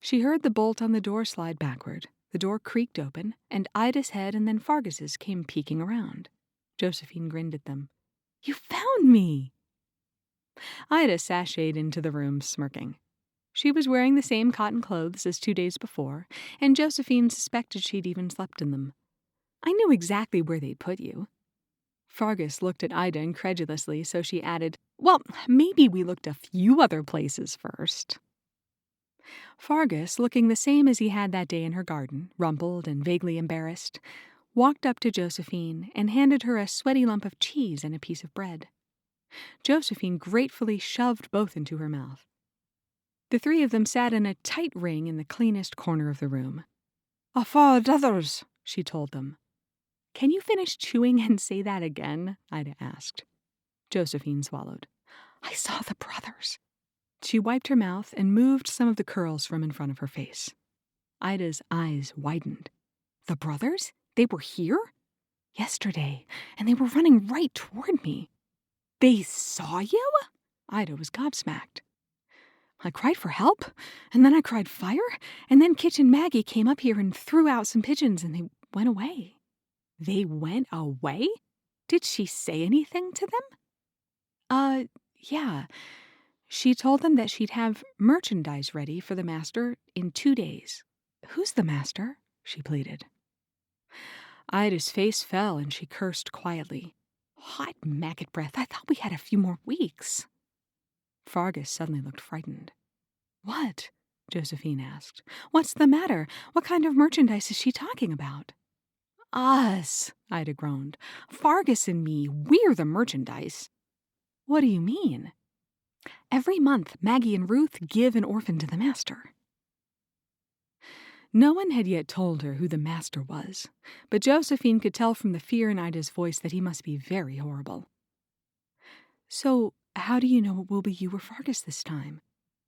She heard the bolt on the door slide backward. The door creaked open, and Ida's head and then Fargus's came peeking around. Josephine grinned at them. "You found me!" Ida sashayed into the room, smirking. She was wearing the same cotton clothes as 2 days before, and Josephine suspected she'd even slept in them. "I knew exactly where they'd put you." Fargus looked at Ida incredulously, so she added, "Well, maybe we looked a few other places first." Fargus, looking the same as he had that day in her garden, rumpled and vaguely embarrassed, walked up to Josephine and handed her a sweaty lump of cheese and a piece of bread. Josephine gratefully shoved both into her mouth. The three of them sat in a tight ring in the cleanest corner of the room. "Afa others," she told them. "Can you finish chewing and say that again?" Ida asked. Josephine swallowed. "I saw the brothers." She wiped her mouth and moved some of the curls from in front of her face. Ida's eyes widened. "The brothers? They were here?" "Yesterday, and they were running right toward me." "They saw you?" Ida was gobsmacked. "I cried for help, and then I cried fire, and then Kitchen Maggie came up here and threw out some pigeons, and they went away." "They went away? Did she say anything to them?" Yeah. She told them that she'd have merchandise ready for the master in 2 days." "Who's the master?" she pleaded. Ida's face fell and she cursed quietly. "Hot maggot breath, I thought we had a few more weeks." Fargus suddenly looked frightened. "What?" Josephine asked. "What's the matter? What kind of merchandise is she talking about?" "Us," Ida groaned. "Fargus and me, we're the merchandise." "What do you mean?" "Every month, Maggie and Ruth give an orphan to the master." No one had yet told her who the master was, but Josephine could tell from the fear in Ida's voice that he must be very horrible. "So, how do you know it will be you or Fargus this time?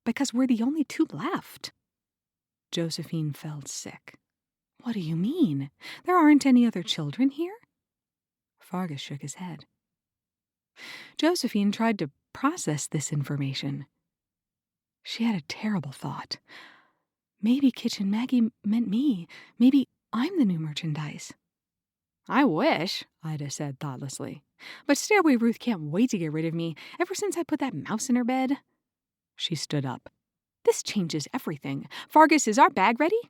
Because we're the only 2 left." Josephine felt sick. "What do you mean? There aren't any other children here?" Fargus shook his head. Josephine tried to process this information. She had a terrible thought. Maybe Kitchen Maggie meant me. Maybe I'm the new merchandise. "I wish," Ida said thoughtlessly. "But Stairway Ruth can't wait to get rid of me ever since I put that mouse in her bed." She stood up. "This changes everything. Fargus, is our bag ready?"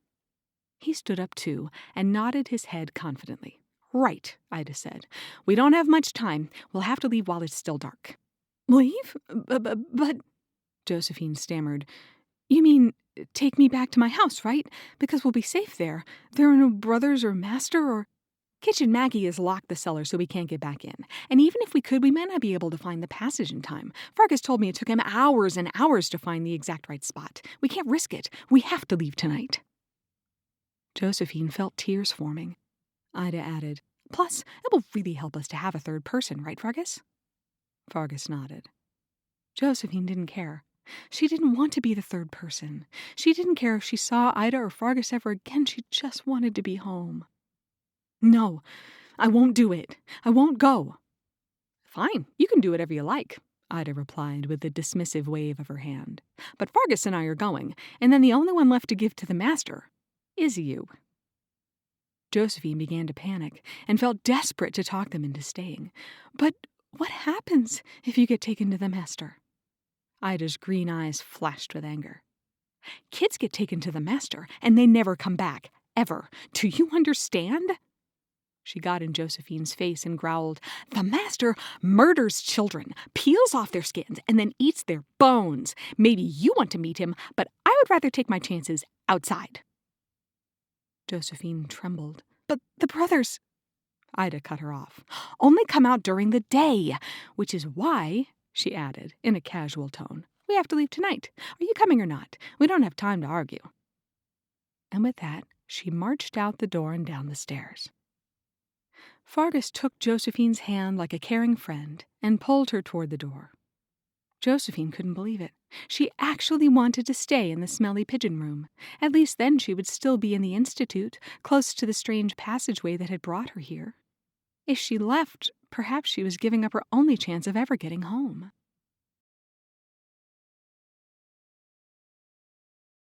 He stood up too and nodded his head confidently. "Right," Ida said. "We don't have much time. We'll have to leave while it's still dark." "Leave? But," Josephine stammered. "You mean take me back to my house, right? Because we'll be safe there. There are no brothers or master or—" "Kitchen Maggie has locked the cellar so we can't get back in. And even if we could, we might not be able to find the passage in time. Fargus told me it took him hours and hours to find the exact right spot. We can't risk it. We have to leave tonight." Josephine felt tears forming. Ida added, "Plus, it will really help us to have a third person, right, Fargus?" Fargus nodded. Josephine didn't care. She didn't want to be the third person. She didn't care if she saw Ida or Fargus ever again. She just wanted to be home. "No, I won't do it. I won't go." "Fine, you can do whatever you like," Ida replied with a dismissive wave of her hand. "But Fargus and I are going, and then the only one left to give to the master is you." Josephine began to panic and felt desperate to talk them into staying. "But what happens if you get taken to the master?" Ida's green eyes flashed with anger. "Kids get taken to the master, and they never come back, ever. Do you understand?" She got in Josephine's face and growled, "The master murders children, peels off their skins, and then eats their bones. Maybe you want to meet him, but I would rather take my chances outside." Josephine trembled. "But the brothers—" Ida cut her off. "Only come out during the day, which is why," she added in a casual tone, "we have to leave tonight. Are you coming or not? We don't have time to argue." And with that, she marched out the door and down the stairs. Fargus took Josephine's hand like a caring friend and pulled her toward the door. Josephine couldn't believe it. She actually wanted to stay in the smelly pigeon room. At least then she would still be in the institute, close to the strange passageway that had brought her here. If she left, perhaps she was giving up her only chance of ever getting home.